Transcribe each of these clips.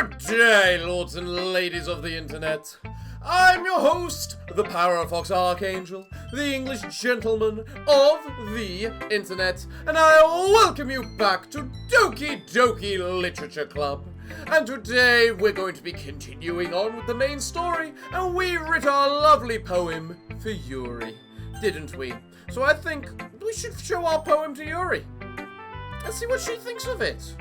Good day, lords and ladies of the internet. I'm your host, the Parafox Archangel, the English gentleman of the internet, and I welcome you back to Doki Literature Club. And today we're going to be continuing on with the main story, and we writ our lovely poem for Yuri, didn't we? So I think we should show our poem to Yuri and see what she thinks of it.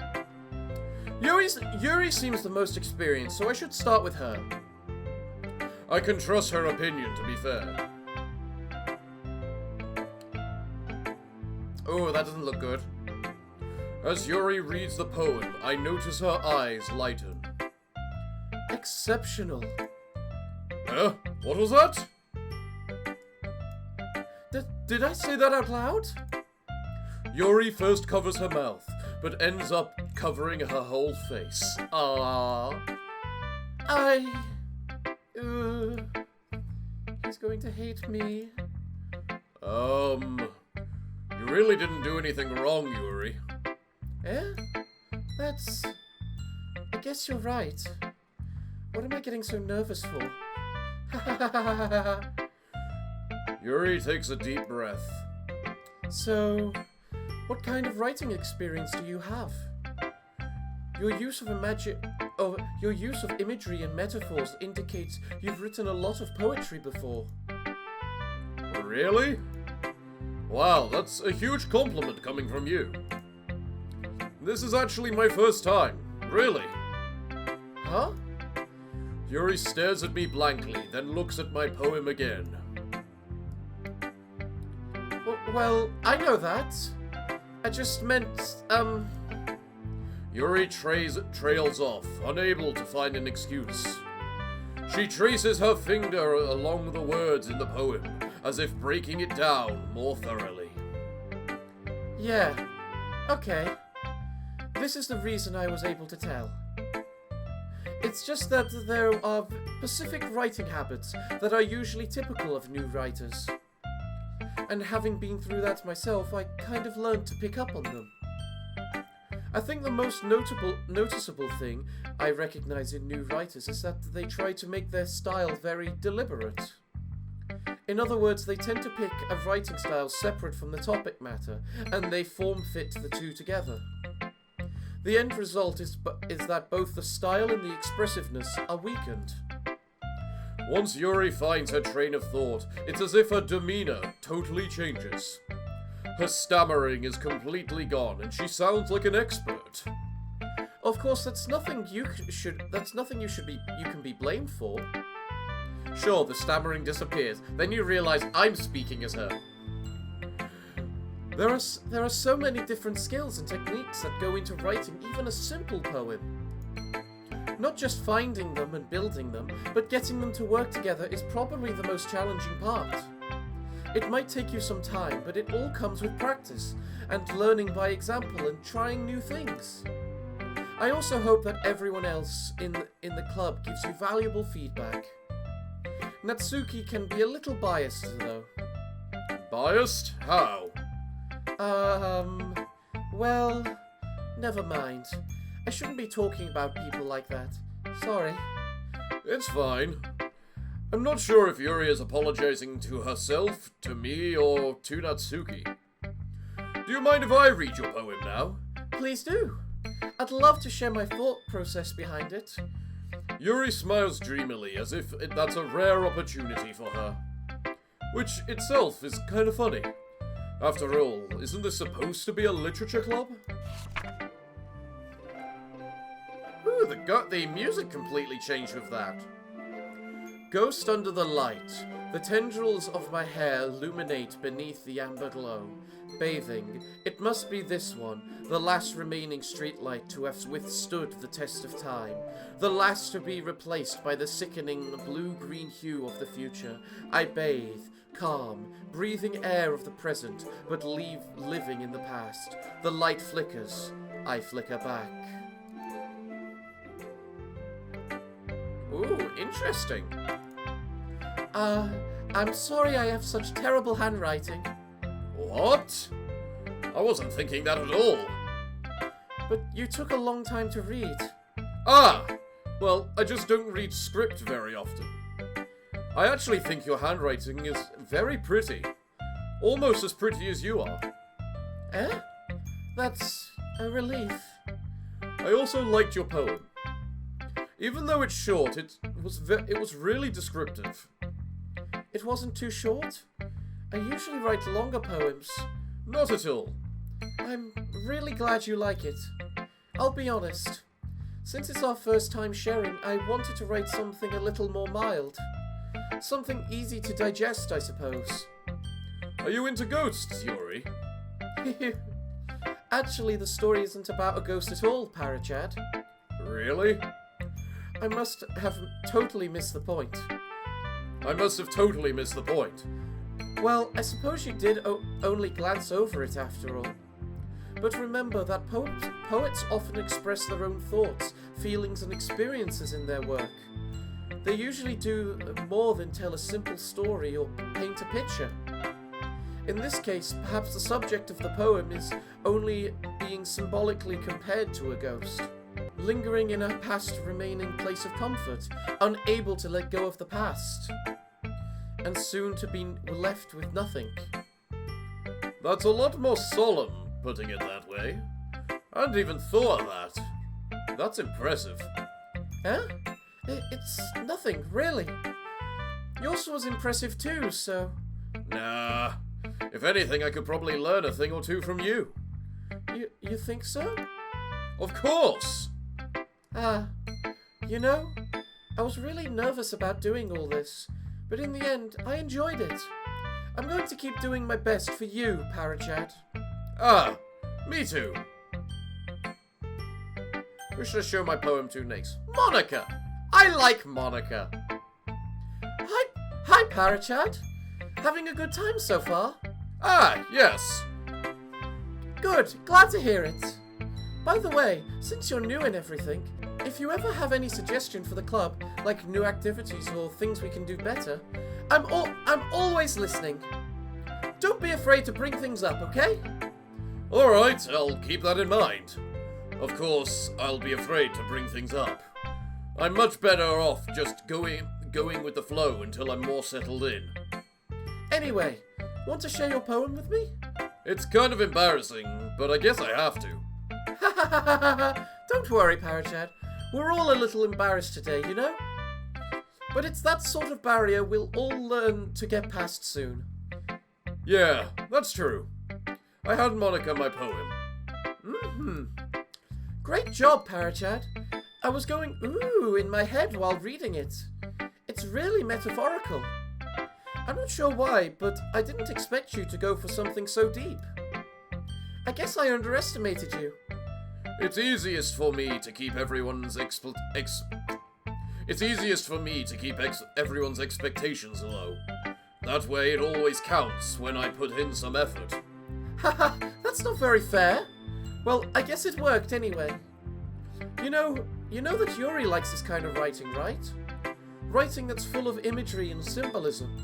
Yuri seems the most experienced, so I should start with her. I can trust her opinion, to be fair. Oh, that doesn't look good. As Yuri reads the poem, I notice her eyes lighten. Exceptional. What was that? Did I say that out loud? Yuri first covers her mouth, but ends up covering her whole face. He's going to hate me. You really didn't do anything wrong, Yuri. I guess you're right. What am I getting so nervous for? Yuri takes a deep breath. So, what kind of writing experience do you have? Your use of imagery and metaphors indicates you've written a lot of poetry before. Really? Wow, that's a huge compliment coming from you. This is actually my first time. Really? Huh? Yuri stares at me blankly, then looks at my poem again. Well, I know that. I just meant, Yuri trails off, unable to find an excuse. She traces her finger along the words in the poem, as if breaking it down more thoroughly. Yeah, okay. This is the reason I was able to tell. It's just that there are specific writing habits that are usually typical of new writers. And having been through that myself, I kind of learned to pick up on them. I think the most noticeable thing I recognize in new writers is that they try to make their style very deliberate. In other words, they tend to pick a writing style separate from the topic matter, and they form-fit the two together. The end result is that both the style and the expressiveness are weakened. Once Yuri finds her train of thought, it's as if her demeanor totally changes. Her stammering is completely gone, and she sounds like an expert. Of course, that's nothing you can be blamed for. Sure, the stammering disappears, then you realize I'm speaking as her. There are so many different skills and techniques that go into writing even a simple poem. Not just finding them and building them, but getting them to work together is probably the most challenging part. It might take you some time, but it all comes with practice, and learning by example and trying new things. I also hope that everyone else in the club gives you valuable feedback. Natsuki can be a little biased, though. Biased? How? Well, never mind. I shouldn't be talking about people like that. Sorry. It's fine. I'm not sure if Yuri is apologizing to herself, to me, or to Natsuki. Do you mind if I read your poem now? Please do. I'd love to share my thought process behind it. Yuri smiles dreamily, as if that's a rare opportunity for her. Which itself is kind of funny. After all, isn't this supposed to be a literature club? Ooh, the music completely changed with that. Ghost under the light. The tendrils of my hair illuminate beneath the amber glow. Bathing. It must be this one, the last remaining streetlight to have withstood the test of time. The last to be replaced by the sickening blue-green hue of the future. I bathe, calm, breathing air of the present, but living in the past. The light flickers. I flicker back. Ooh, interesting. I'm sorry I have such terrible handwriting. What? I wasn't thinking that at all. But you took a long time to read. Ah, Well, I just don't read script very often. I actually think your handwriting is very pretty. Almost as pretty as you are. Eh? That's a relief. I also liked your poem. Even though it's short, it was really descriptive. It wasn't too short? I usually write longer poems. Not at all. I'm really glad you like it. I'll be honest. Since it's our first time sharing, I wanted to write something a little more mild. Something easy to digest, I suppose. Are you into ghosts, Yuri? Actually, the story isn't about a ghost at all, Parachad. Really? I must have totally missed the point. I must have totally missed the point. Well, I suppose you did only glance over it after all. But remember that poets often express their own thoughts, feelings and experiences in their work. They usually do more than tell a simple story or paint a picture. In this case, perhaps the subject of the poem is only being symbolically compared to a ghost, lingering in a past remaining place of comfort, unable to let go of the past, and soon to be left with nothing. That's a lot more solemn, putting it that way. I hadn't even thought of that. That's impressive. Huh? It's nothing, really. Yours was impressive too, so... Nah. If anything, I could probably learn a thing or two from you. You think so? Of course! You know, I was really nervous about doing all this, but in the end, I enjoyed it. I'm going to keep doing my best for you, Parachad. Me too. Who should I show my poem to next? Monica! I like Monica! Hi, Parachad. Having a good time so far? Yes. Good, glad to hear it. By the way, since you're new and everything, if you ever have any suggestion for the club, like new activities or things we can do better, I'm always listening. Don't be afraid to bring things up, okay? Alright, I'll keep that in mind. Of course, I'll be afraid to bring things up. I'm much better off just going with the flow until I'm more settled in. Anyway, want to share your poem with me? It's kind of embarrassing, but I guess I have to. Don't worry, Parachad. We're all a little embarrassed today, you know? But it's that sort of barrier we'll all learn to get past soon. Yeah, that's true. I had Monica my poem. Great job, Parachad. I was going ooh in my head while reading it. It's really metaphorical. I'm not sure why, but I didn't expect you to go for something so deep. I guess I underestimated you. It's easiest for me to keep everyone's everyone's expectations low. That way it always counts when I put in some effort. Haha, that's not very fair. Well, I guess it worked anyway. You know that Yuri likes this kind of writing, right? Writing that's full of imagery and symbolism.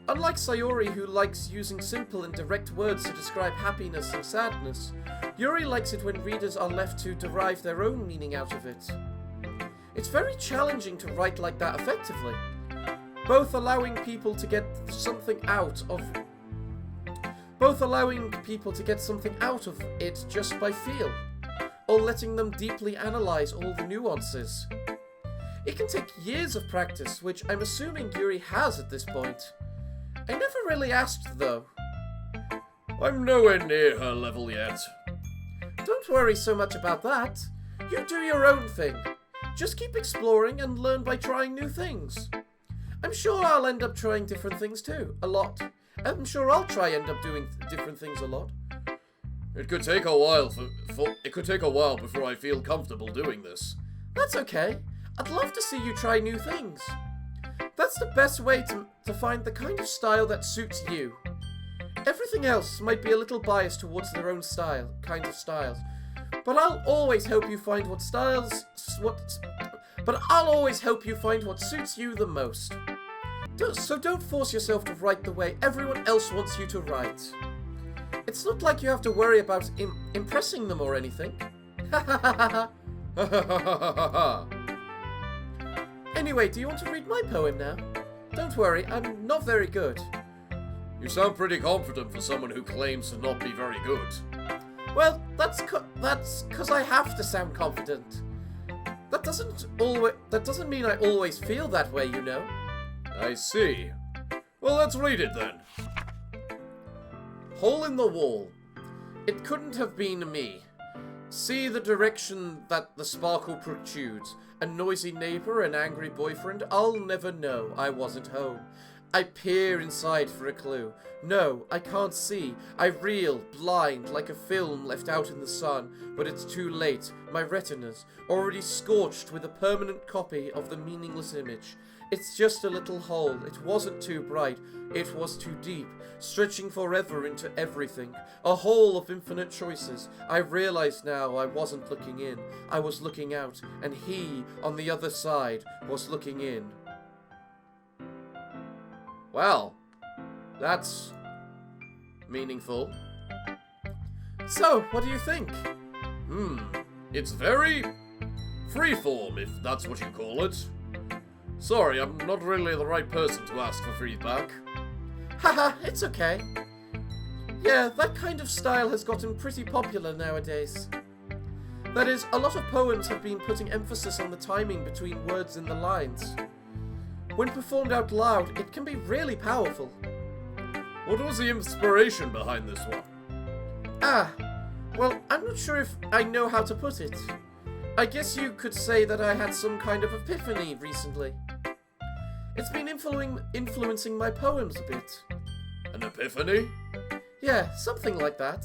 Unlike Sayori, who likes using simple and direct words to describe happiness and sadness, Yuri likes it when readers are left to derive their own meaning out of it. It's very challenging to write like that effectively, both allowing people to get something out of it just by feel, or letting them deeply analyze all the nuances. It can take years of practice, which I'm assuming Yuri has at this point. I never really asked, though. I'm nowhere near her level yet. Don't worry so much about that. You do your own thing. Just keep exploring and learn by trying new things. I'm sure I'll end up trying different things too, a lot. I'm sure I'll end up doing different things a lot. It could take a while before I feel comfortable doing this. That's okay. I'd love to see you try new things. That's the best way to find the kind of style that suits you. Everything else might be a little biased towards their own kind of styles. But I'll always help you find what suits you the most. So don't force yourself to write the way everyone else wants you to write. It's not like you have to worry about impressing them or anything. Anyway, do you want to read my poem now? Don't worry, I'm not very good. You sound pretty confident for someone who claims to not be very good. Well, that's 'cause I have to sound confident. That doesn't mean I always feel that way, you know. I see. Well, let's read it then. Hole in the wall. It couldn't have been me. See the direction that the sparkle protrudes. A noisy neighbor, an angry boyfriend. I'll never know. I wasn't home. I peer inside for a clue. No, I can't see. I reel, blind, like a film left out in the sun. But it's too late. My retina's already scorched with a permanent copy of the meaningless image. It's just a little hole. It wasn't too bright. It was too deep, stretching forever into everything. A hole of infinite choices. I realized now I wasn't looking in. I was looking out, and he, on the other side, was looking in. Well, that's meaningful. So, what do you think? It's very freeform, if that's what you call it. Sorry, I'm not really the right person to ask for feedback. Haha, it's okay. Yeah, that kind of style has gotten pretty popular nowadays. That is, a lot of poems have been putting emphasis on the timing between words in the lines. When performed out loud, it can be really powerful. What was the inspiration behind this one? Well, I'm not sure if I know how to put it. I guess you could say that I had some kind of epiphany recently. It's been influencing my poems a bit. An epiphany? Yeah, something like that.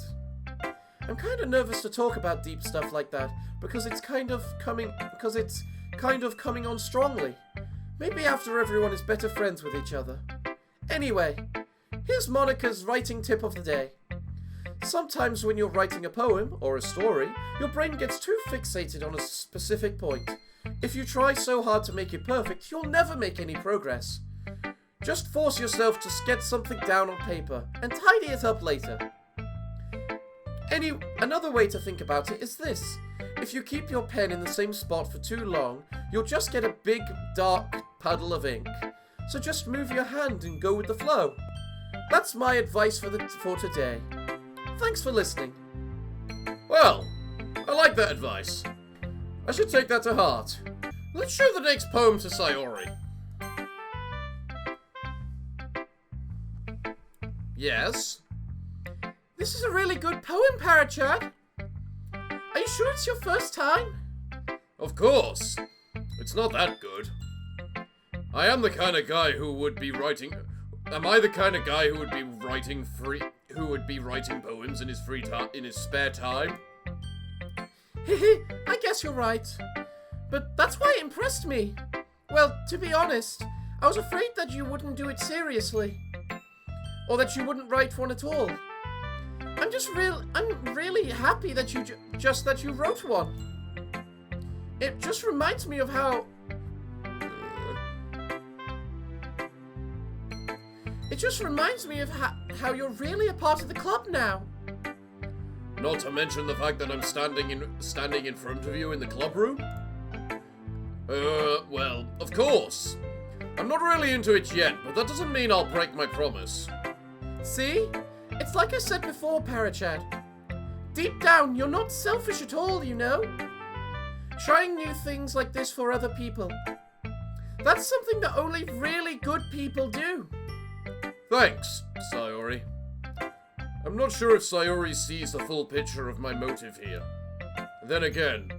I'm kind of nervous to talk about deep stuff like that because it's kind of coming on strongly. Maybe after everyone is better friends with each other. Anyway, here's Monica's writing tip of the day. Sometimes when you're writing a poem or a story, your brain gets too fixated on a specific point. If you try so hard to make it perfect, you'll never make any progress. Just force yourself to get something down on paper and tidy it up later. Another way to think about it is this. If you keep your pen in the same spot for too long, you'll just get a big, dark puddle of ink. So just move your hand and go with the flow. That's my advice for today. Thanks for listening. Well, I like that advice. I should take that to heart. Let's show the next poem to Sayori. Yes? This is a really good poem, Parachad. Are you sure it's your first time? Of course. It's not that good. I am the kind of guy who would be writing... Am I the kind of guy who would be writing poems in his spare time? I guess you're right. But that's why it impressed me. Well, to be honest, I was afraid that you wouldn't do it seriously. Or that you wouldn't write one at all. I'm really happy that you wrote one. It just reminds me of how... It just reminds me of how you're really a part of the club now. Not to mention the fact that I'm standing in front of you in the club room? Well, of course. I'm not really into it yet, but that doesn't mean I'll break my promise. See? It's like I said before, Parachad. Deep down, you're not selfish at all, you know? Trying new things like this for other people. That's something that only really good people do. Thanks, Sayori. I'm not sure if Sayori sees the full picture of my motive here. Then again,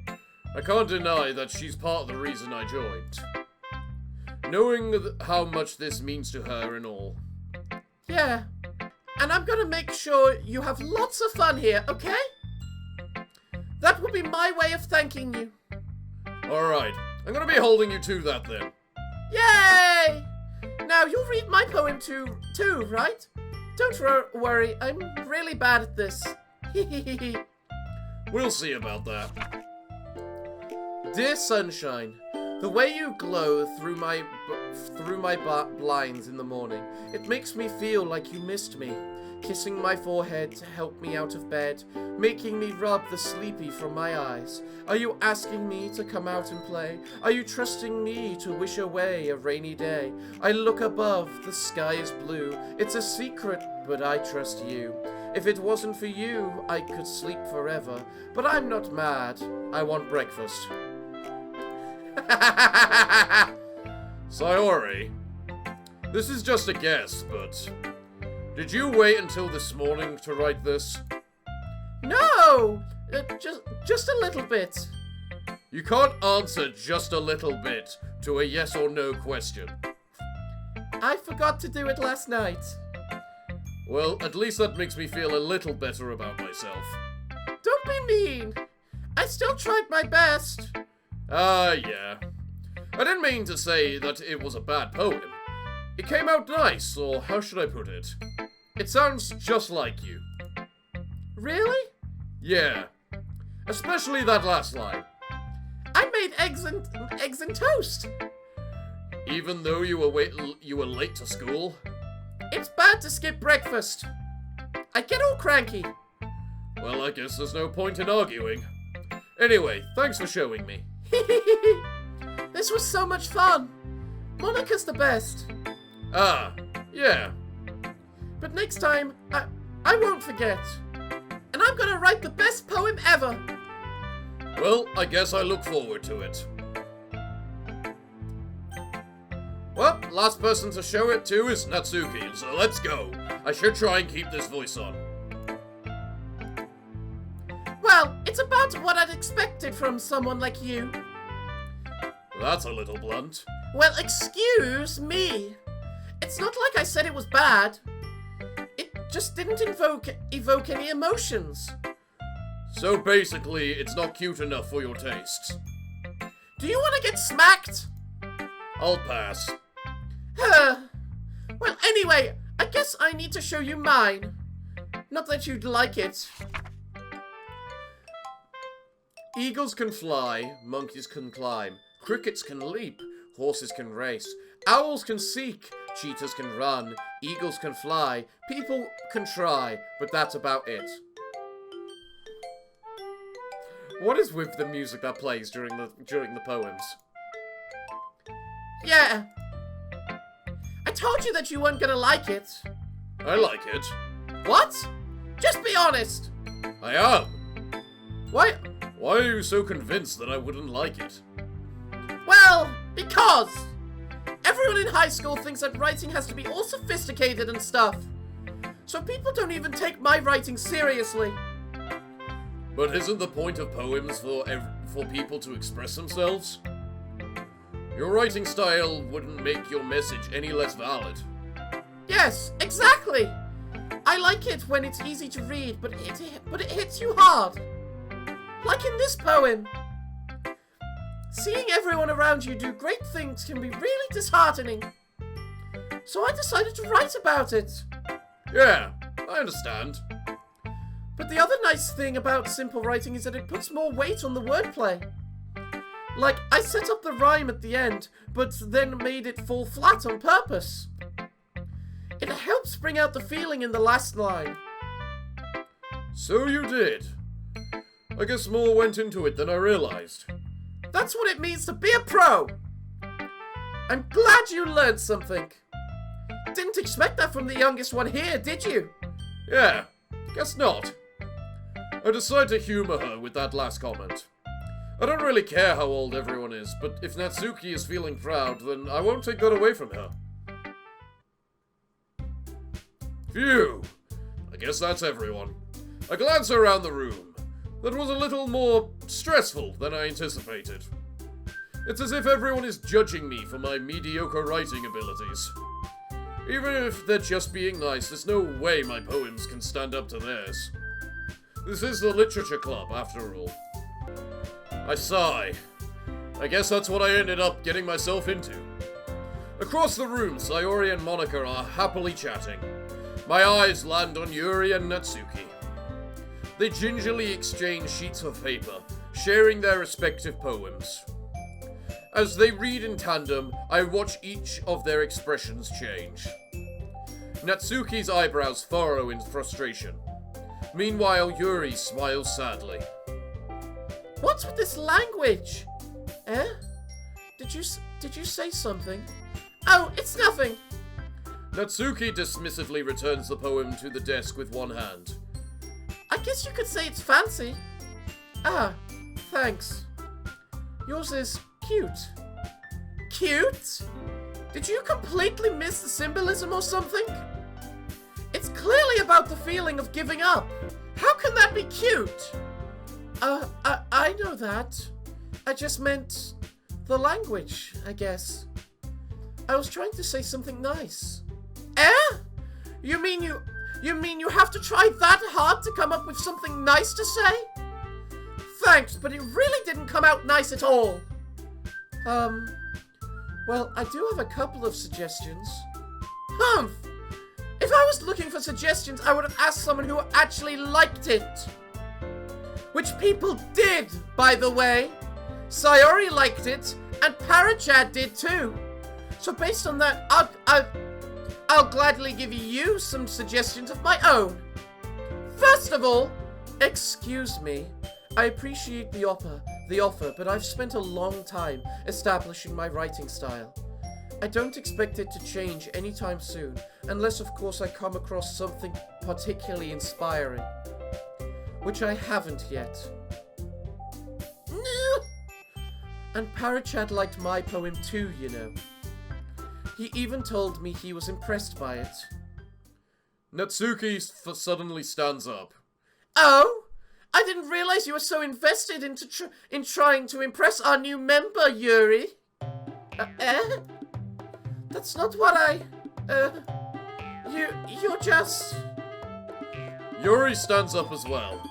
I can't deny that she's part of the reason I joined. Knowing how much this means to her and all. Yeah, and I'm gonna make sure you have lots of fun here, okay? That will be my way of thanking you. Alright, I'm gonna be holding you to that then. Yay! Now, you'll read my poem too, right? Don't worry, I'm really bad at this. We'll see about that. Dear sunshine, the way you glow through my through my blinds in the morning. It makes me feel like you missed me, kissing my forehead to help me out of bed, making me rub the sleepy from my eyes. Are you asking me to come out and play? Are you trusting me to wish away a rainy day? I look above, the sky is blue. It's a secret, but I trust you. If it wasn't for you, I could sleep forever. But I'm not mad. I want breakfast. Sayori, this is just a guess, but did you wait until this morning to write this? No! Just a little bit. You can't answer just a little bit to a yes or no question. I forgot to do it last night. Well, at least that makes me feel a little better about myself. Don't be mean. I still tried my best. Yeah. I didn't mean to say that it was a bad poem. It came out nice, or how should I put it? It sounds just like you. Really? Yeah. Especially that last line. I made eggs and toast. Even though you were late to school? It's bad to skip breakfast. I get all cranky. Well, I guess there's no point in arguing. Anyway, thanks for showing me. This was so much fun. Monica's the best. Ah, yeah. But next time, I won't forget. And I'm gonna write the best poem ever. Well, I guess I look forward to it. Well, last person to show it to is Natsuki, so let's go. I should try and keep this voice on. Well, it's about what I'd expected from someone like you. That's a little blunt. Well, excuse me. It's not like I said it was bad. It just didn't evoke any emotions. So basically, it's not cute enough for your tastes. Do you want to get smacked? I'll pass. Well, anyway, I guess I need to show you mine. Not that you'd like it. Eagles can fly, monkeys can climb, crickets can leap, horses can race, owls can seek, cheetahs can run, eagles can fly, people can try, but that's about it. What is with the music that plays during the poems? Yeah. I told you that you weren't gonna like it. I like it. What? Just be honest. I am. Why? Why are you so convinced that I wouldn't like it? Well, because everyone in high school thinks that writing has to be all sophisticated and stuff. So people don't even take my writing seriously. But isn't the point of poems for people to express themselves? Your writing style wouldn't make your message any less valid. Yes, exactly. I like it when it's easy to read, but it hits you hard. Like in this poem. Seeing everyone around you do great things can be really disheartening. So I decided to write about it. Yeah, I understand. But the other nice thing about simple writing is that it puts more weight on the wordplay. Like, I set up the rhyme at the end, but then made it fall flat on purpose. It helps bring out the feeling in the last line. So you did. I guess more went into it than I realized. That's what it means to be a pro. I'm glad you learned something. Didn't expect that from the youngest one here, did you? Yeah, guess not. I decided to humor her with that last comment. I don't really care how old everyone is, but if Natsuki is feeling proud, then I won't take that away from her. Phew. I guess that's everyone. A glance around the room. That was a little more stressful than I anticipated. It's as if everyone is judging me for my mediocre writing abilities. Even if they're just being nice, there's no way my poems can stand up to theirs. This is the literature club, after all. I sigh. I guess that's what I ended up getting myself into. Across the room, Sayori and Monica are happily chatting. My eyes land on Yuri and Natsuki. They gingerly exchange sheets of paper, sharing their respective poems. As they read in tandem, I watch each of their expressions change. Natsuki's eyebrows furrow in frustration. Meanwhile, Yuri smiles sadly. What's with this language? Eh? Did you say something? Oh, it's nothing. Natsuki dismissively returns the poem to the desk with one hand. I guess you could say it's fancy. Ah, thanks. Yours is cute. Cute? Did you completely miss the symbolism or something? It's clearly about the feeling of giving up. How can that be cute? I know that. I just meant the language, I guess. I was trying to say something nice. Eh? You mean you have to try that hard to come up with something nice to say? Thanks, but it really didn't come out nice at all. Well, I do have a couple of suggestions. Humph! If I was looking for suggestions, I would have asked someone who actually liked it. Which people did, by the way. Sayori liked it, and Parachad did too. So based on that, I'll gladly give you some suggestions of my own. First of all, excuse me. I appreciate the offer, but I've spent a long time establishing my writing style. I don't expect it to change anytime soon, unless of course I come across something particularly inspiring. Which I haven't yet. And Parachad liked my poem too, you know. He even told me he was impressed by it. Natsuki suddenly stands up. Oh? I didn't realize you were so invested in trying to impress our new member, Yuri. That's not what you're just... Yuri stands up as well.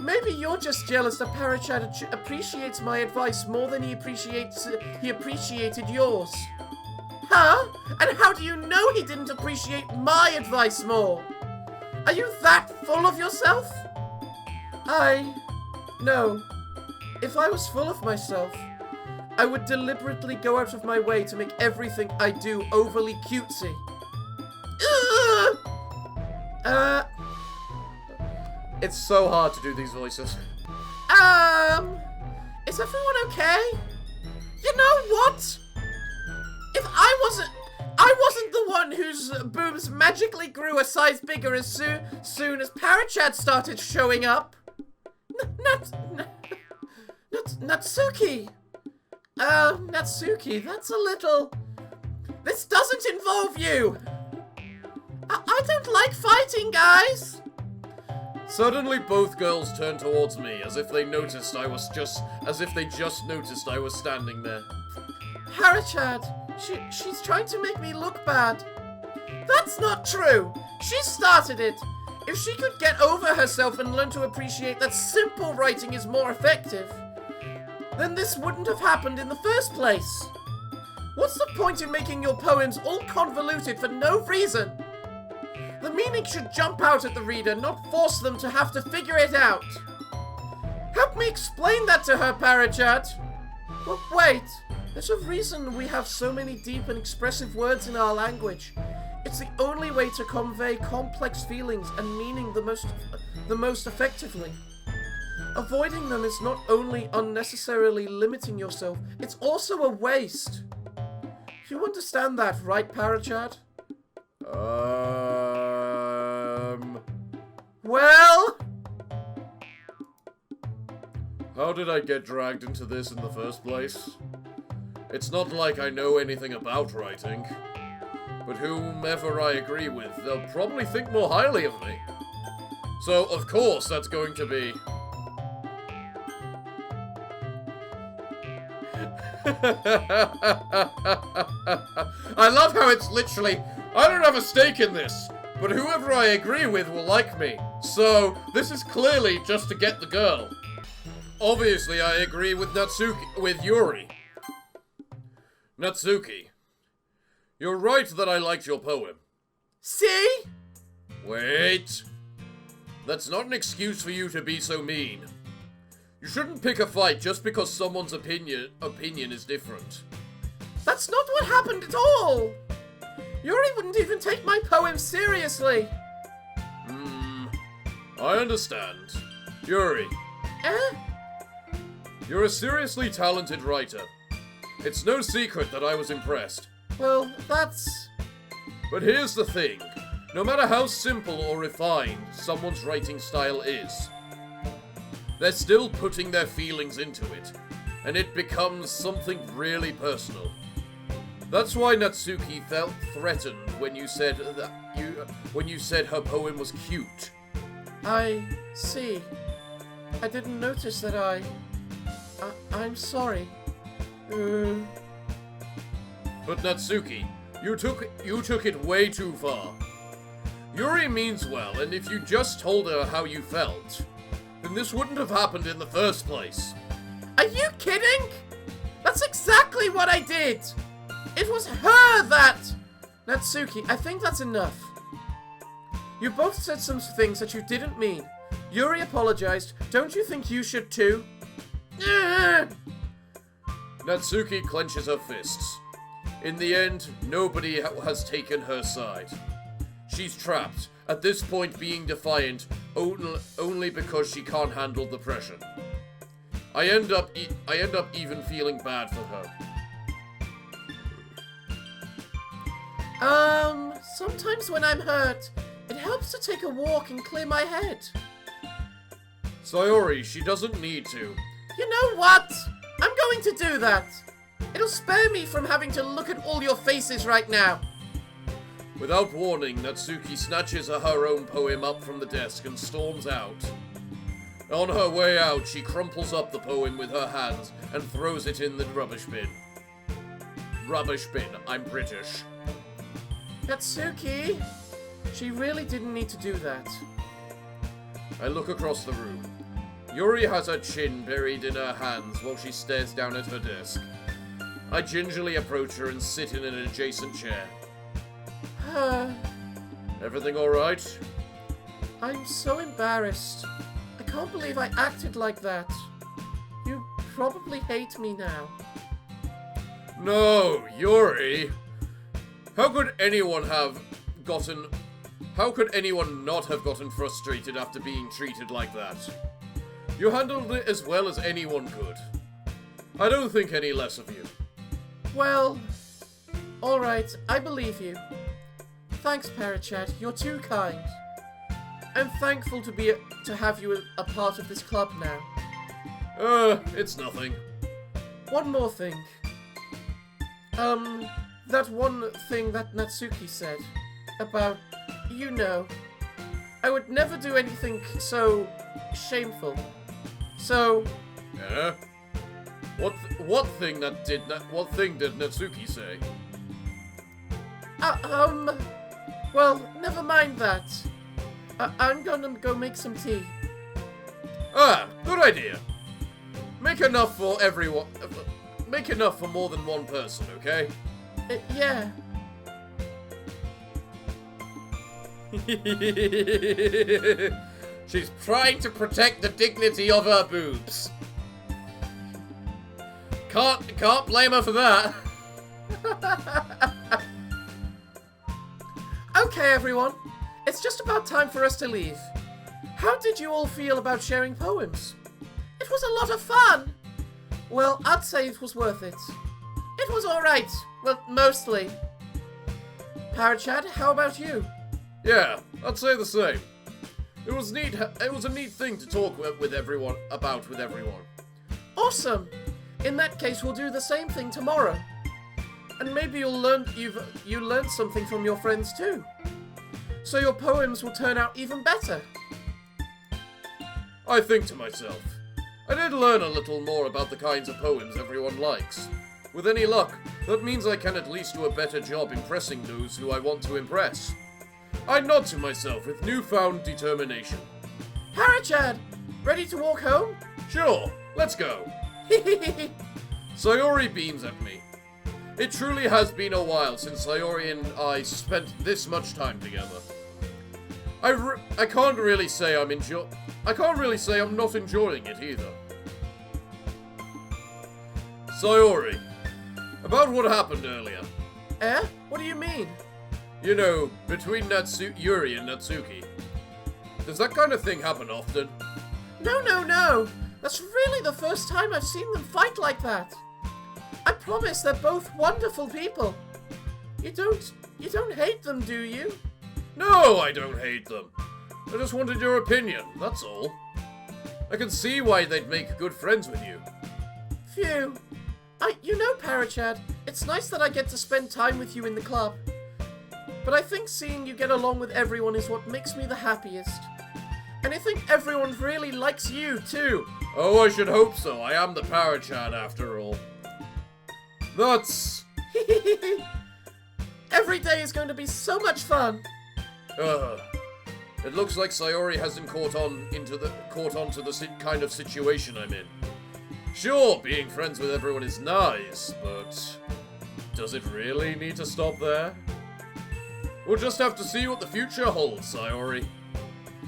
Maybe you're just jealous that Parachad appreciates my advice more than he appreciated yours. Huh? And how do you know he didn't appreciate my advice more? Are you that full of yourself? No. If I was full of myself, I would deliberately go out of my way to make everything I do overly cutesy. It's so hard to do these voices. Is everyone okay? You know what? If I wasn't the one whose boobs magically grew a size bigger as soon as Parachad started showing up. Natsuki. Natsuki, that's a little... This doesn't involve you. I don't like fighting, guys. Suddenly, both girls turn towards me, as if they just noticed I was standing there. Parachad, she's trying to make me look bad. That's not true. She started it. If she could get over herself and learn to appreciate that simple writing is more effective, then this wouldn't have happened in the first place. What's the point in making your poems all convoluted for no reason? The meaning should jump out at the reader, not force them to have to figure it out. Help me explain that to her, Parachad. But wait, there's a reason we have so many deep and expressive words in our language. It's the only way to convey complex feelings and meaning the most effectively. Avoiding them is not only unnecessarily limiting yourself, it's also a waste. You understand that, right, Parachad? Well? How did I get dragged into this in the first place? It's not like I know anything about writing. But whomever I agree with, they'll probably think more highly of me. So, of course, that's going to be... I love how it's literally, I don't have a stake in this, but whoever I agree with will like me. So, this is clearly just to get the girl. Obviously, I agree with Yuri. Natsuki. You're right that I liked your poem. See? Wait. That's not an excuse for you to be so mean. You shouldn't pick a fight just because someone's opinion is different. That's not what happened at all! Yuri wouldn't even take my poem seriously. I understand. Yuri, you're a seriously talented writer. It's no secret that I was impressed. Well, that's... But here's the thing. No matter how simple or refined someone's writing style is, they're still putting their feelings into it, and it becomes something really personal. That's why Natsuki felt threatened when you said her poem was cute. I see. I didn't notice that I'm sorry. But Natsuki, you took it way too far. Yuri means well, and if you just told her how you felt, then this wouldn't have happened in the first place. Are you kidding? That's exactly what I did! It was her that... Natsuki, I think that's enough. You both said some things that you didn't mean. Yuri apologized. Don't you think you should too? Natsuki clenches her fists. In the end, nobody has taken her side. She's trapped, at this point being defiant only because she can't handle the pressure. I end up even feeling bad for her. Sometimes when I'm hurt, it helps to take a walk and clear my head. Sayori, she doesn't need to. You know what? I'm going to do that. It'll spare me from having to look at all your faces right now. Without warning, Natsuki snatches her own poem up from the desk and storms out. On her way out, she crumples up the poem with her hands and throws it in the rubbish bin. Rubbish bin, I'm British. Natsuki! She really didn't need to do that. I look across the room. Yuri has her chin buried in her hands while she stares down at her desk. I gingerly approach her and sit in an adjacent chair. Everything alright? I'm so embarrassed. I can't believe I acted like that. You probably hate me now. No, Yuri! How could anyone not have gotten frustrated after being treated like that? You handled it as well as anyone could. I don't think any less of you. Well, alright, I believe you. Thanks, Parachad, you're too kind. I'm thankful to have you a part of this club now. It's nothing. One more thing. That one thing that Natsuki said about, I would never do anything so shameful. So... Yeah? What thing did Natsuki say? Well, never mind that. I'm gonna go make some tea. Good idea. Make enough for everyone. Make enough for more than one person, okay? Yeah. She's trying to protect the dignity of her boobs. Can't blame her for that. Okay, everyone. It's just about time for us to leave. How did you all feel about sharing poems? It was a lot of fun. Well, I'd say it was worth it. It was alright. Well, mostly. Parachad, how about you? Yeah, I'd say the same. It was neat. It was a neat thing to talk with everyone about. Awesome. In that case, we'll do the same thing tomorrow. And maybe you learned something from your friends too. So your poems will turn out even better. I think to myself, I did learn a little more about the kinds of poems everyone likes. With any luck, that means I can at least do a better job impressing those who I want to impress. I nod to myself with newfound determination. Parachad, ready to walk home? Sure, let's go. Sayori beams at me. It truly has been a while since Sayori and I spent this much time together. I can't really say I'm not enjoying it either. Sayori, about what happened earlier. Eh? What do you mean? You know, between Yuri and Natsuki. Does that kind of thing happen often? No. That's really the first time I've seen them fight like that. I promise they're both wonderful people. You don't hate them, do you? No, I don't hate them. I just wanted your opinion, that's all. I can see why they'd make good friends with you. Phew. You know, Parachad, it's nice that I get to spend time with you in the club. But I think seeing you get along with everyone is what makes me the happiest. And I think everyone really likes you, too. Oh, I should hope so. I am the Parachad, after all. That's... Every day is going to be so much fun. It looks like Sayori hasn't caught on to the kind of situation I'm in. Sure, being friends with everyone is nice, but does it really need to stop there? We'll just have to see what the future holds, Sayori.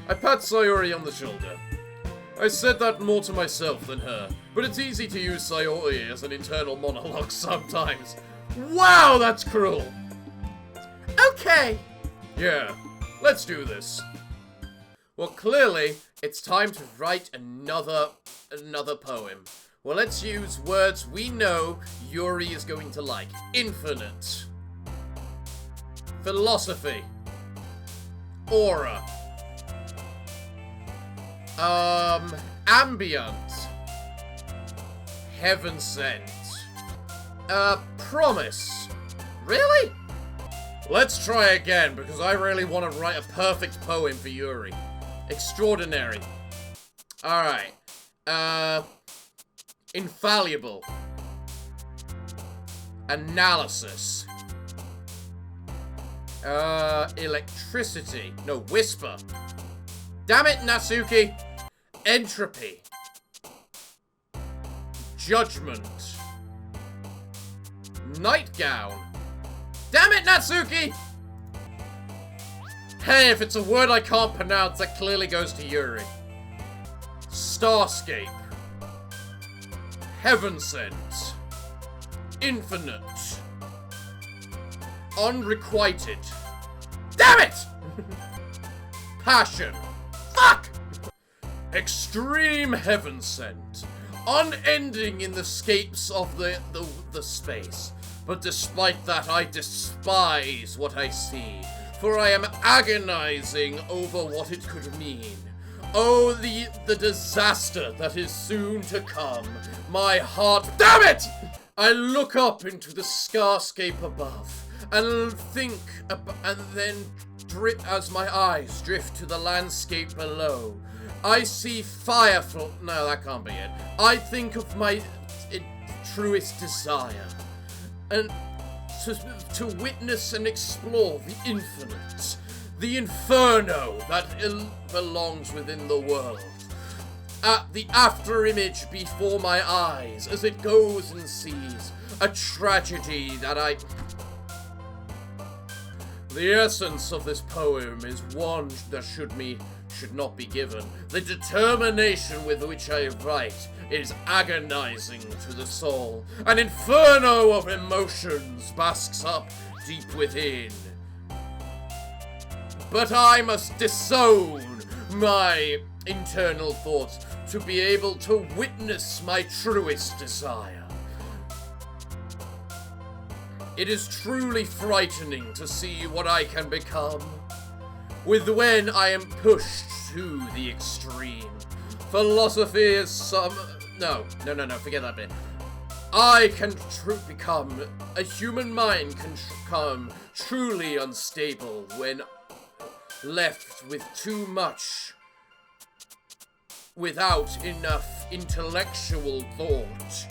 I pat Sayori on the shoulder. I said that more to myself than her, but it's easy to use Sayori as an internal monologue sometimes. Wow, that's cruel! Okay! Yeah, let's do this. Well, clearly, it's time to write another poem. Well, let's use words we know Yuri is going to like. Infinite. Philosophy. Aura. Ambient. Heaven sent. Promise. Really? Let's try again, because I really want to write a perfect poem for Yuri. Extraordinary. Alright. Infallible. Analysis. Electricity. No, whisper. Damn it, Natsuki! Entropy. Judgment. Nightgown. Damn it, Natsuki! Hey, if it's a word I can't pronounce, that clearly goes to Yuri. Starscape. Heaven sent. Infinite. Unrequited. Damn it! Passion. Fuck! Extreme heaven sent. Unending in the scapes of the space. But despite that, I despise what I see, for I am agonizing over what it could mean. Oh, the disaster that is soon to come. My heart... Damn it! I look up into the starscape above, and think, and then as my eyes drift to the landscape below, I see firefly... No, that can't be it. I think of my truest desire. And to witness and explore the infinite, the inferno that belongs within the world. At the after-image before my eyes, as it goes and sees a tragedy that The essence of this poem is one that should not be given. The determination with which I write is agonizing to the soul. An inferno of emotions basks up deep within. But I must disown my internal thoughts to be able to witness my truest desire. It is truly frightening to see what I can become when I am pushed to the extreme. Philosophy is No, forget that bit. I can become... A human mind can become truly unstable when left with too much... without enough intellectual thought.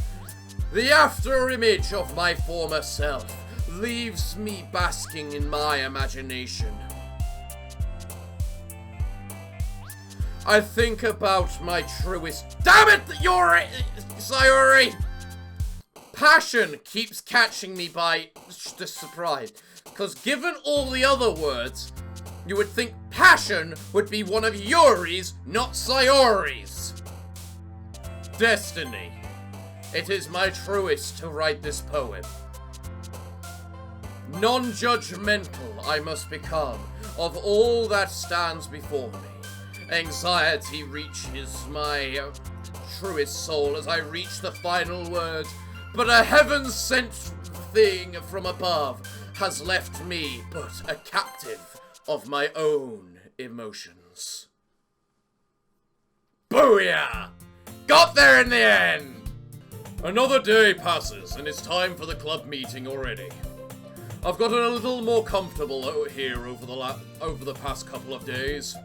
The after-image of my former self leaves me basking in my imagination. I think about my truest... Damn it, Yuri! Sayori! Passion keeps catching me by the surprise. Because given all the other words, you would think passion would be one of Yuri's, not Sayori's. Destiny. It is my truest to write this poem. Non-judgmental I must become of all that stands before me. Anxiety reaches my truest soul as I reach the final word, but a heaven-sent thing from above has left me but a captive of my own emotions. Booyah! Got there in the end! Another day passes, and it's time for the club meeting already. I've gotten a little more comfortable out here over the past couple of days.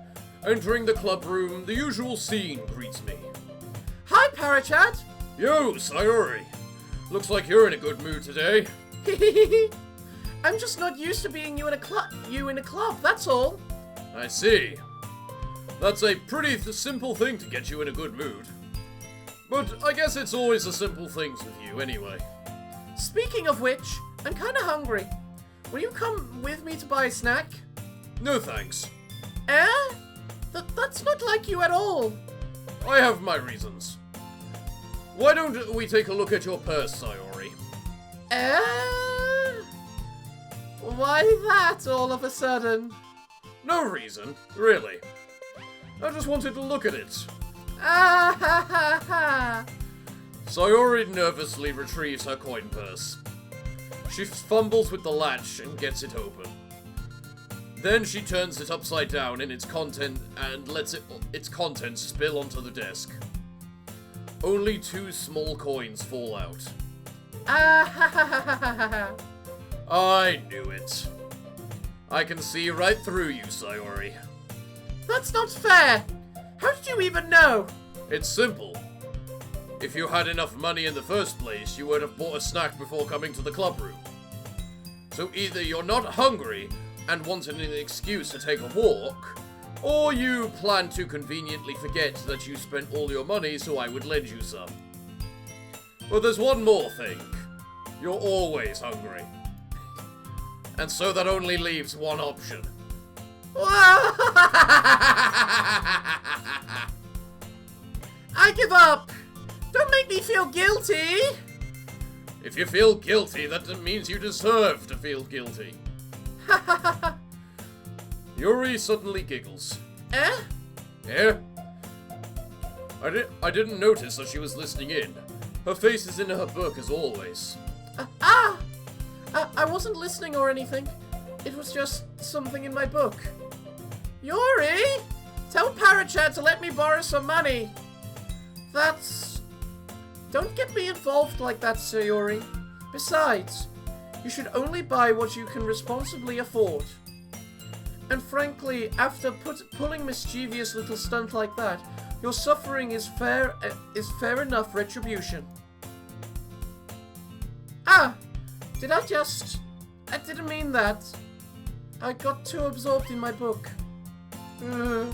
Entering the club room, the usual scene greets me. Hi, Parachat! Yo, Sayori! Looks like you're in a good mood today. I'm just not used to being you in a club, that's all. I see. That's a pretty simple thing to get you in a good mood. But I guess it's always the simple things with you anyway. Speaking of which, I'm kinda hungry. Will you come with me to buy a snack? No thanks. Eh? That's not like you at all. I have my reasons. Why don't we take a look at your purse, Sayori? Eh? Why that all of a sudden? No reason, really. I just wanted to look at it. Ah ha ha ha! Sayori nervously retrieves her coin purse. She fumbles with the latch and gets it open. Then she turns it upside down in its content and lets its contents spill onto the desk. Only 2 small coins fall out. Ah ha ha ha ha ha ha! I knew it. I can see right through you, Sayori. That's not fair! How did you even know? It's simple. If you had enough money in the first place, you would have bought a snack before coming to the club room. So either you're not hungry and wanted an excuse to take a walk, or you plan to conveniently forget that you spent all your money so I would lend you some. But there's one more thing. You're always hungry. And so that only leaves one option. I give up! Don't make me feel guilty! If you feel guilty, that means you deserve to feel guilty. Yuri suddenly giggles. Eh? Yeah? I didn't notice that she was listening in. Her face is in her book as always. I wasn't listening or anything. It was just something in my book. Yuri! Tell Parachat to let me borrow some money. Don't get me involved like that, Sir Yuri. Besides, you should only buy what you can responsibly afford. And frankly, after pulling mischievous little stunt like that, your suffering is fair enough retribution. I didn't mean that. I got too absorbed in my book. I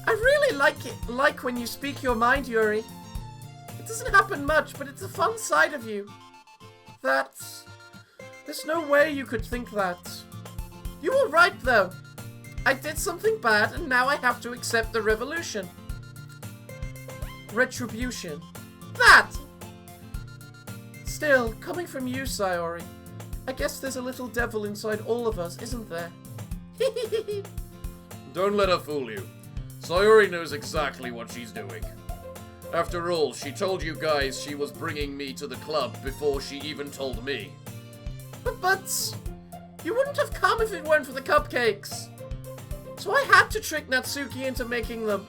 really like when you speak your mind, Yuri. It doesn't happen much, but it's a fun side of you. There's no way you could think that. You were right, though. I did something bad, and now I have to accept the retribution. Still, coming from you, Sayori, I guess there's a little devil inside all of us, isn't there? Don't let her fool you. Sayori knows exactly what she's doing. After all, she told you guys she was bringing me to the club before she even told me. But you wouldn't have come if it weren't for the cupcakes. So I had to trick Natsuki into making them.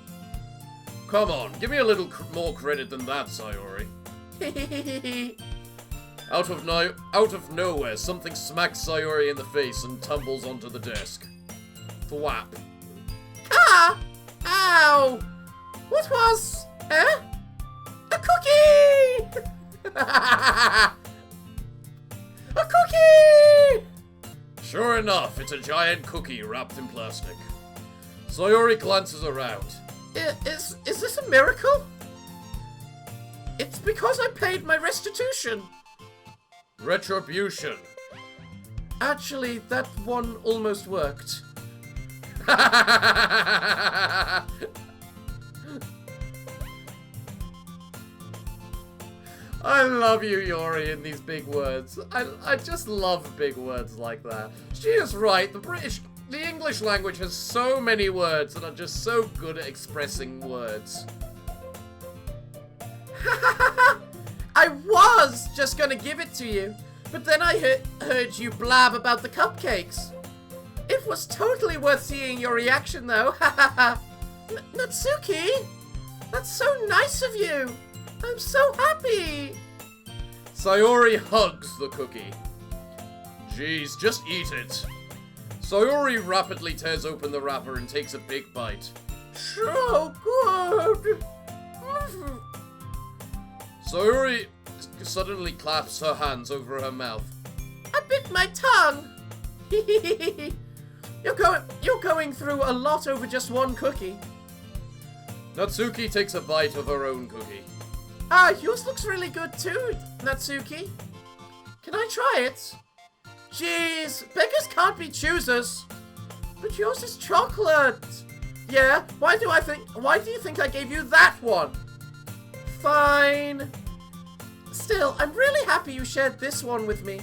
Come on, give me a little more credit than that, Sayori. Out of nowhere, something smacks Sayori in the face and tumbles onto the desk. Thwap. Ah! Ow! What was? A cookie! A cookie! Sure enough, it's a giant cookie wrapped in plastic. Sayori glances around. Is this a miracle? It's because I paid my restitution. Retribution. Actually, that one almost worked. I love you, Yuri, in these big words. I just love big words like that. She is right. The English language has so many words that are just so good at expressing words. I was just gonna give it to you, but then I heard you blab about the cupcakes. It was totally worth seeing your reaction, though. Natsuki, that's so nice of you. I'm so happy. Sayori hugs the cookie. Jeez, just eat it. Sayori rapidly tears open the wrapper and takes a big bite. So good. Sayori suddenly claps her hands over her mouth. I bit my tongue. You're going through a lot over just one cookie. Natsuki takes a bite of her own cookie. Ah, yours looks really good too, Natsuki. Can I try it? Jeez, beggars can't be choosers. But yours is chocolate. Yeah, why do you think I gave you that one? Fine. Still, I'm really happy you shared this one with me.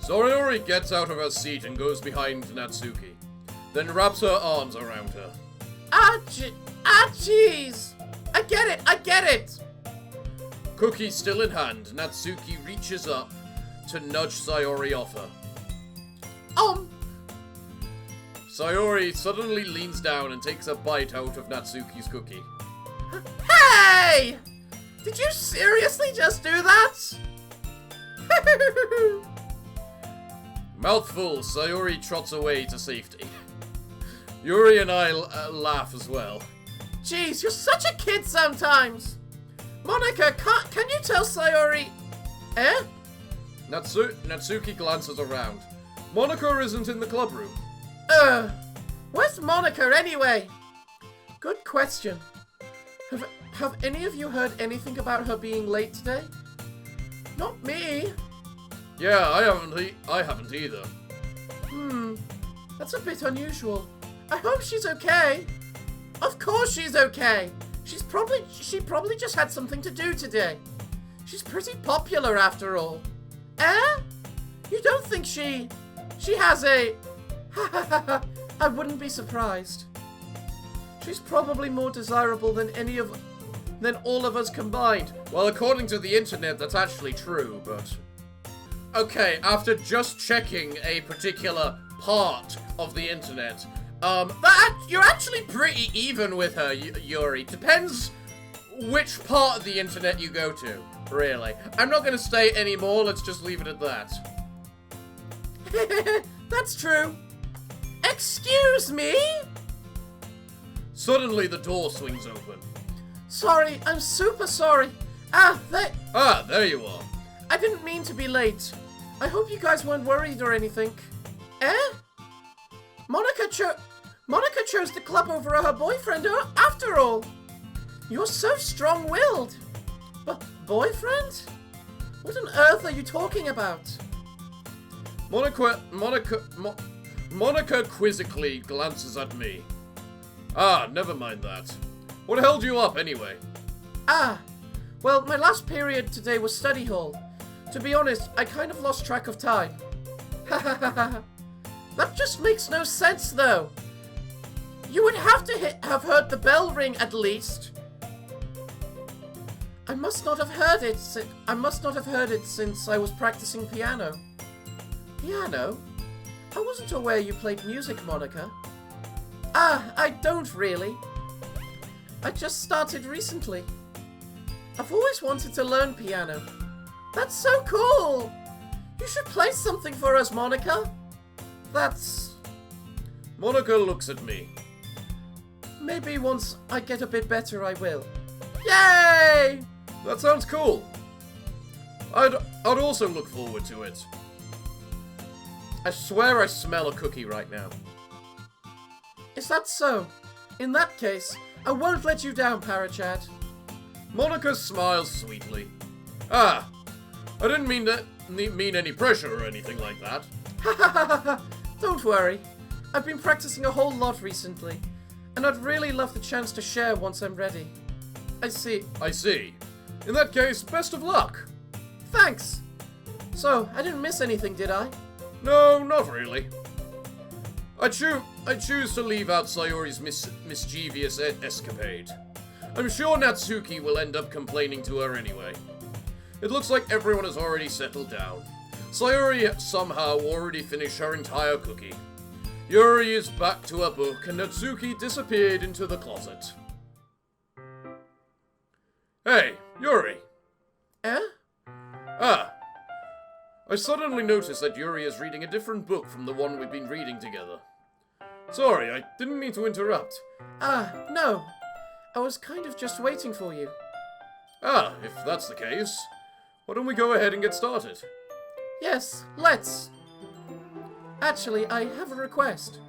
Sayori gets out of her seat and goes behind Natsuki, then wraps her arms around her. Jeez. I get it. Cookie still in hand, Natsuki reaches up to nudge Sayori off her. Sayori suddenly leans down and takes a bite out of Natsuki's cookie. Hey! Did you seriously just do that? Mouthful, Sayori trots away to safety. Yuri and I laugh as well. Jeez, you're such a kid sometimes. Monica, can you tell Sayori? Eh? Natsuki glances around. Monica isn't in the club room. Where's Monica anyway? Good question. Have any of you heard anything about her being late today? Not me. Yeah, I haven't either. That's a bit unusual. I hope she's okay. Of course she's okay. She probably just had something to do today. She's pretty popular after all. Eh? You don't think she has a... I wouldn't be surprised. She's probably more desirable than all of us combined. Well, according to the internet, that's actually true, but... Okay, after just checking a particular part of the internet, you're actually pretty even with her, Yuri. Depends which part of the internet you go to, really. I'm not gonna say any more, let's just leave it at that. That's true. Excuse me? Suddenly the door swings open. Sorry, I'm super sorry. There you are. I didn't mean to be late. I hope you guys weren't worried or anything. Eh? Monica chose the club over her boyfriend after all. You're so strong-willed. But boyfriend? What on earth are you talking about? Monica quizzically glances at me. Never mind that. What held you up anyway? Well, my last period today was study hall. To be honest, I kind of lost track of time. That just makes no sense, though. You would have to have heard the bell ring at least. I must not have heard it since I was practicing piano. Piano? I wasn't aware you played music, Monica. I don't really. I just started recently. I've always wanted to learn piano. That's so cool! You should play something for us, Monica. Monica looks at me. Maybe once I get a bit better, I will. Yay! That sounds cool. I'd also look forward to it. I swear I smell a cookie right now. Is that so? In that case, I won't let you down, Parachad. Monica smiles sweetly. I didn't mean any pressure or anything like that. Don't worry. I've been practicing a whole lot recently, and I'd really love the chance to share once I'm ready. I see. In that case, best of luck. Thanks! So, I didn't miss anything, did I? No, not really. I choose to leave out Sayori's mischievous escapade. I'm sure Natsuki will end up complaining to her anyway. It looks like everyone has already settled down. Sayori somehow already finished her entire cookie. Yuri is back to her book, and Natsuki disappeared into the closet. Hey, Yuri. Eh? Ah. I suddenly noticed that Yuri is reading a different book from the one we've been reading together. Sorry, I didn't mean to interrupt. No. I was kind of just waiting for you. Ah, if that's the case, why don't we go ahead and get started? Yes, let's. Actually, I have a request.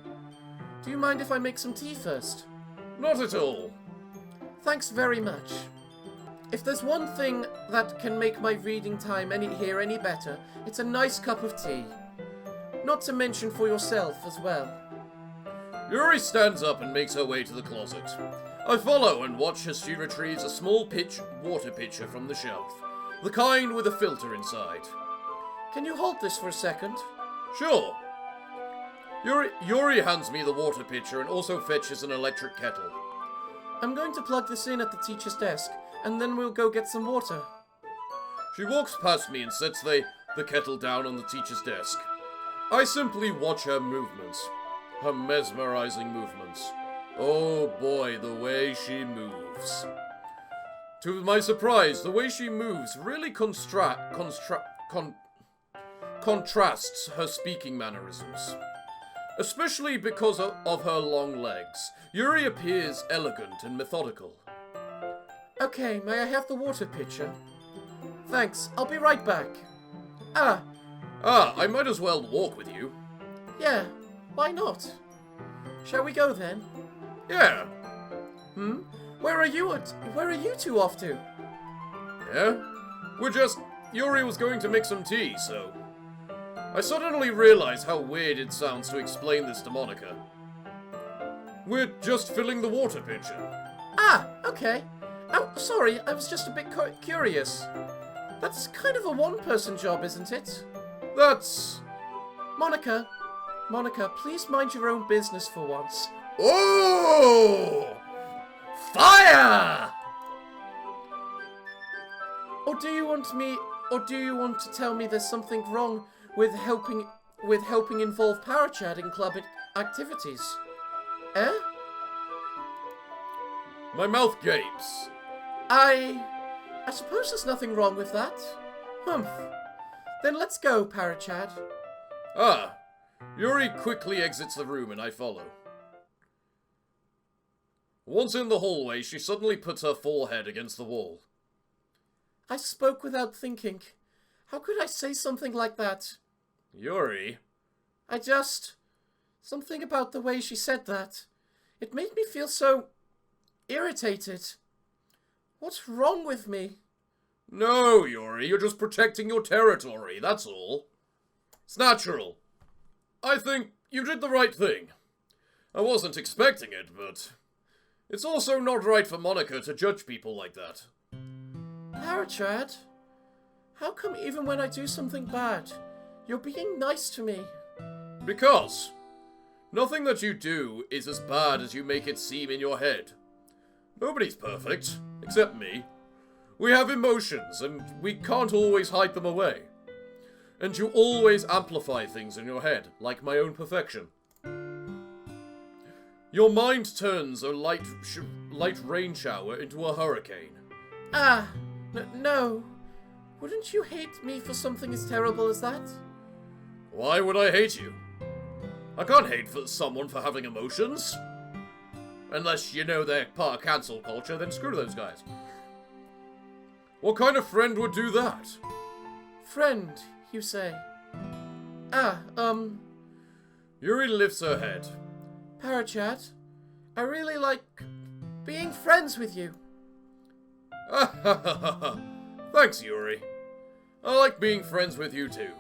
Do you mind if I make some tea first? Not at all. Thanks very much. If there's one thing that can make my reading time here any better, it's a nice cup of tea. Not to mention for yourself as well. Yuri stands up and makes her way to the closet. I follow and watch as she retrieves a small water pitcher from the shelf. The kind with a filter inside. Can you hold this for a second? Sure. Yuri hands me the water pitcher and also fetches an electric kettle. I'm going to plug this in at the teacher's desk, and then we'll go get some water. She walks past me and sets the kettle down on the teacher's desk. I simply watch her movements. Her mesmerizing movements. Oh boy, the way she moves. To my surprise, the way she moves really contrasts her speaking mannerisms. Especially because of her long legs. Yuri appears elegant and methodical. Okay, may I have the water pitcher? Thanks, I'll be right back. I might as well walk with you. Yeah, why not? Shall we go then? Yeah. Where are you two off to? Yeah? Yuri was going to make some tea, so... I suddenly realized how weird it sounds to explain this to Monica. We're just filling the water pitcher. Okay. Oh, sorry, I was just a bit curious. That's kind of a one-person job, isn't it? That's... Monica, please mind your own business for once. Oh! Fire! Or do you want to tell me there's something wrong with helping involve Parachad in club activities? Eh? My mouth gapes. I suppose there's nothing wrong with that. Humph. Then let's go, Parachad. Yuri quickly exits the room and I follow. Once in the hallway, she suddenly puts her forehead against the wall. I spoke without thinking. How could I say something like that? Yuri? Something about the way she said that. It made me feel so... irritated. What's wrong with me? No, Yuri, you're just protecting your territory, that's all. It's natural. I think you did the right thing. I wasn't expecting it, but... it's also not right for Monica to judge people like that. Parachad? How come even when I do something bad, you're being nice to me? Because nothing that you do is as bad as you make it seem in your head. Nobody's perfect, except me. We have emotions, and we can't always hide them away. And you always amplify things in your head, like my own perfection. Your mind turns a light rain shower into a hurricane. No. Wouldn't you hate me for something as terrible as that? Why would I hate you? I can't hate someone for having emotions. Unless you know they're part of cancel culture, then screw those guys. What kind of friend would do that? Friend, you say? Yuri lifts her head. Parachad, I really like being friends with you. Thanks, Yuri. I like being friends with you too.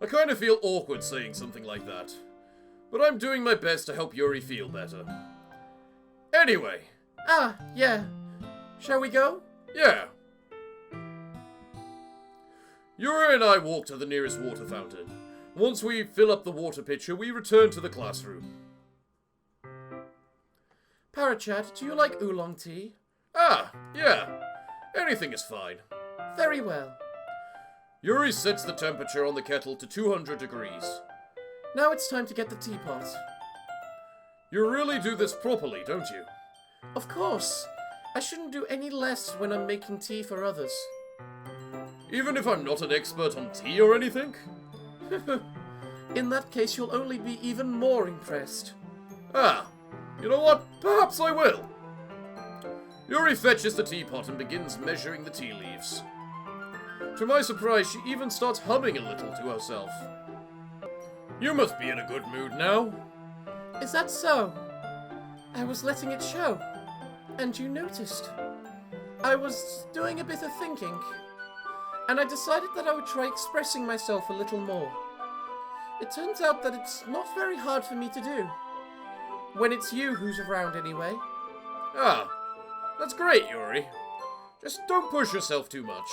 I kind of feel awkward saying something like that, but I'm doing my best to help Yuri feel better. Anyway. Yeah. Shall we go? Yeah, Yuri and I walk to the nearest water fountain. Once we fill up the water pitcher, we return to the classroom. Parachad, do you like oolong tea? Ah, yeah. Anything is fine. Very well. Yuri sets the temperature on the kettle to 200 degrees. Now it's time to get the teapot. You really do this properly, don't you? Of course. I shouldn't do any less when I'm making tea for others. Even if I'm not an expert on tea or anything? In that case, you'll only be even more impressed. Ah, you know what? Perhaps I will. Yuri fetches the teapot and begins measuring the tea leaves. To my surprise, she even starts humming a little to herself. You must be in a good mood now. Is that so? I was letting it show. And you noticed. I was doing a bit of thinking. And I decided that I would try expressing myself a little more. It turns out that it's not very hard for me to do. When it's you who's around anyway. Ah, that's great, Yuri. Just don't push yourself too much.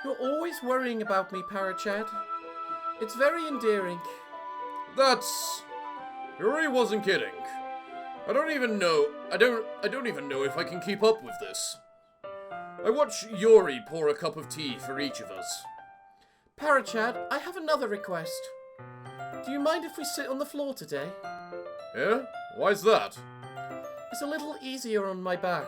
You're always worrying about me, Parachad. It's very endearing. That's... Yuri wasn't kidding. I don't even know if I can keep up with this. I watch Yuri pour a cup of tea for each of us. Parachad, I have another request. Do you mind if we sit on the floor today? Yeah? Why's that? It's a little easier on my back.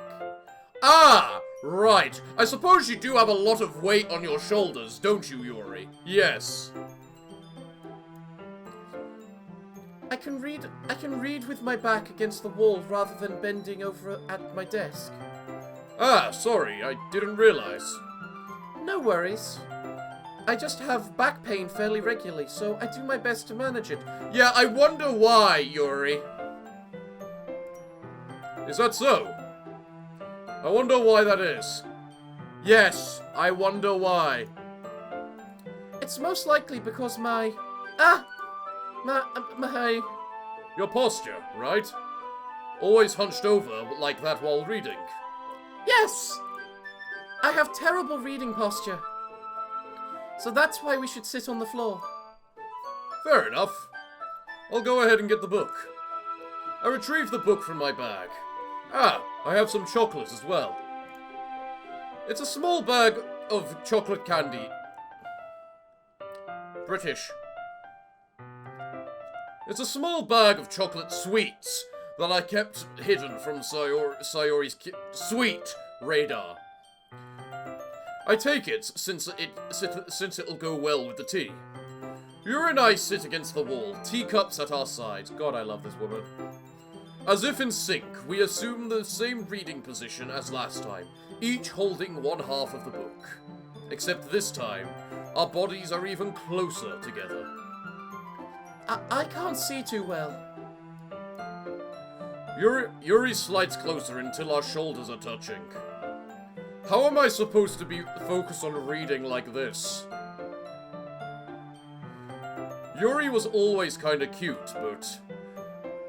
Ah! Right. I suppose you do have a lot of weight on your shoulders, don't you, Yuri? Yes. I can read with my back against the wall rather than bending over at my desk. Ah, sorry, I didn't realize. No worries. I just have back pain fairly regularly, so I do my best to manage it. Yeah, I wonder why, Yuri. Is that so? I wonder why that is. Yes, I wonder why. It's most likely because my... Your posture, right? Always hunched over like that while reading. Yes! I have terrible reading posture. So that's why we should sit on the floor. Fair enough. I'll go ahead and get the book. I retrieve the book from my bag. Ah, I have some chocolate as well. It's a small bag of chocolate candy. British. It's a small bag of chocolate sweets that I kept hidden from Sayori's sweet radar. I take it since it'll go well with the tea. Yuri and I sit against the wall, teacups at our sides. God, I love this woman. As if in sync, we assume the same reading position as last time, each holding one half of the book. Except this time, our bodies are even closer together. I can't see too well. Yuri slides closer until our shoulders are touching. How am I supposed to be focused on reading like this? Yuri was always kinda cute, but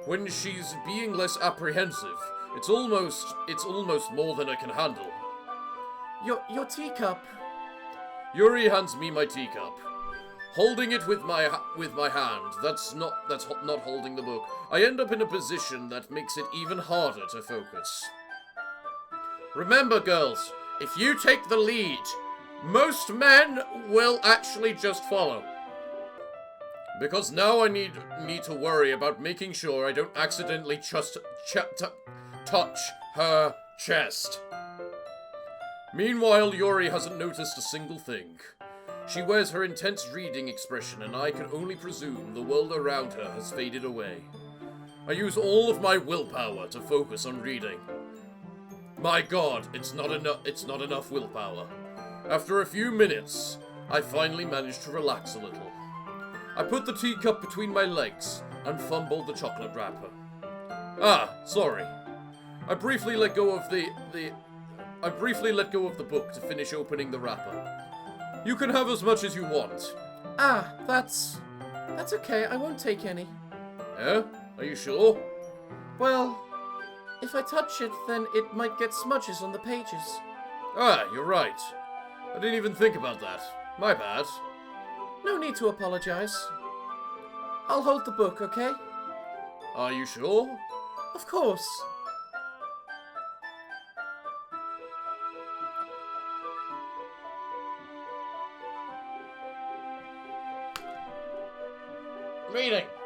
when she's being less apprehensive, it's almost more than I can handle. Your teacup. Yuri hands me my teacup. Holding it with my hand, that's not holding the book. I end up in a position that makes it even harder to focus. Remember, girls, if you take the lead, most men will actually just follow. Because now I need to worry about making sure I don't accidentally touch her chest. Meanwhile, Yuri hasn't noticed a single thing. She wears her intense reading expression, and I can only presume the world around her has faded away. I use all of my willpower to focus on reading. My God, it's not enough willpower. After a few minutes, I finally manage to relax a little. I put the teacup between my legs and fumbled the chocolate wrapper. Ah, sorry. I briefly let go of the book to finish opening the wrapper. You can have as much as you want. Ah, that's okay. I won't take any. Eh? Are you sure? Well, if I touch it, then it might get smudges on the pages. Ah, you're right. I didn't even think about that. My bad. No need to apologize. I'll hold the book, okay? Are you sure? Of course.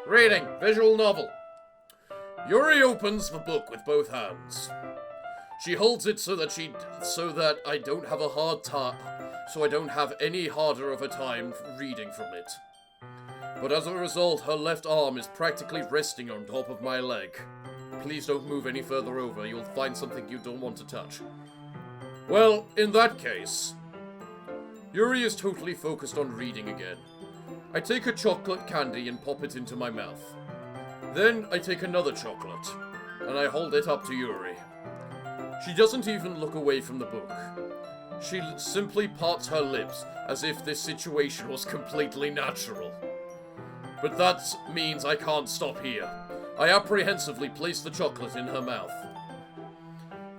Reading. Visual novel. Yuri opens the book with both hands. She holds it so that I don't have a hard time, so I don't have any harder of a time reading from it. But as a result, her left arm is practically resting on top of my leg. Please don't move any further over, you'll find something you don't want to touch. Well, in that case, Yuri is totally focused on reading again. I take a chocolate candy and pop it into my mouth. Then I take another chocolate, and I hold it up to Yuri. She doesn't even look away from the book. She simply parts her lips as if this situation was completely natural. But that means I can't stop here. I apprehensively place the chocolate in her mouth.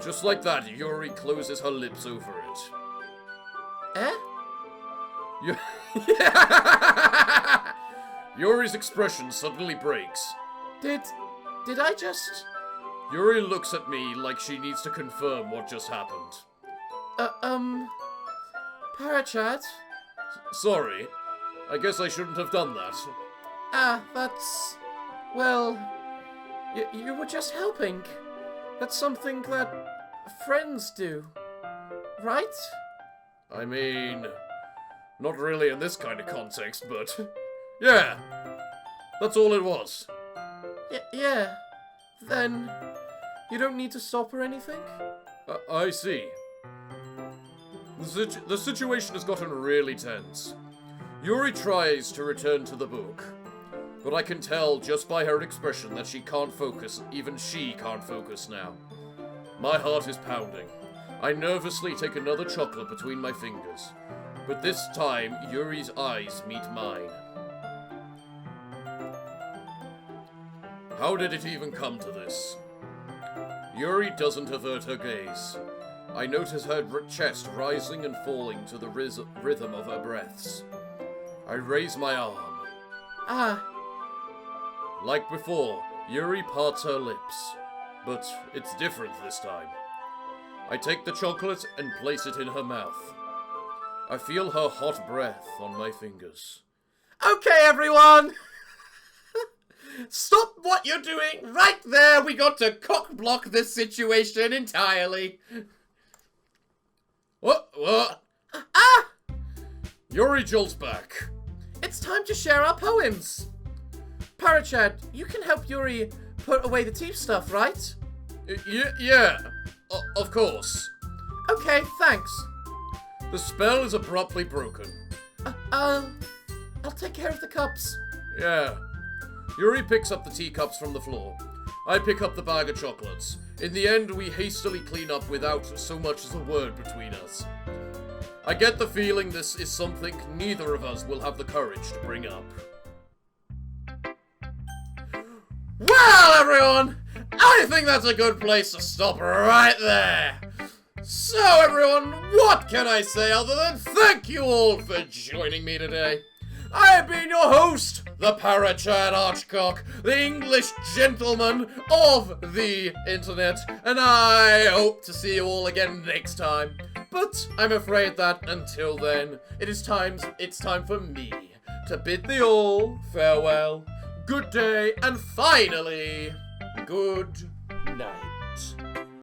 Just like that, Yuri closes her lips over it. Eh? Yuri's expression suddenly breaks. Did I just... Yuri looks at me like she needs to confirm what just happened. Parachad? Sorry. I guess I shouldn't have done that. That's... Well... You were just helping. That's something that friends do. Right? I mean... Not really in this kind of context, but... Yeah! That's all it was. Yeah. Then... You don't need to stop or anything? I see. The situation has gotten really tense. Yuri tries to return to the book, but I can tell just by her expression that she can't focus. Even she can't focus now. My heart is pounding. I nervously take another chocolate between my fingers, but this time Yuri's eyes meet mine. How did it even come to this? Yuri doesn't avert her gaze. I notice her chest rising and falling to the rhythm of her breaths. I raise my arm. Like before, Yuri parts her lips, but it's different this time. I take the chocolate and place it in her mouth. I feel her hot breath on my fingers. Okay, everyone! Stop what you're doing right there! We got to cock-block this situation entirely. What? Yuri jolts back. It's time to share our poems. Parachad, you can help Yuri put away the teeth stuff, right? Yeah. Of course. Okay, thanks. The spell is abruptly broken. I'll take care of the cups. Yeah. Yuri picks up the teacups from the floor. I pick up the bag of chocolates. In the end, we hastily clean up without so much as a word between us. I get the feeling this is something neither of us will have the courage to bring up. Well, everyone, I think that's a good place to stop right there. So, everyone, what can I say other than thank you all for joining me today? I have been your host, the Parachad Archcock, the English gentleman of the internet, and I hope to see you all again next time. But I'm afraid that until then, it's time for me to bid thee all farewell, good day, and finally, good night.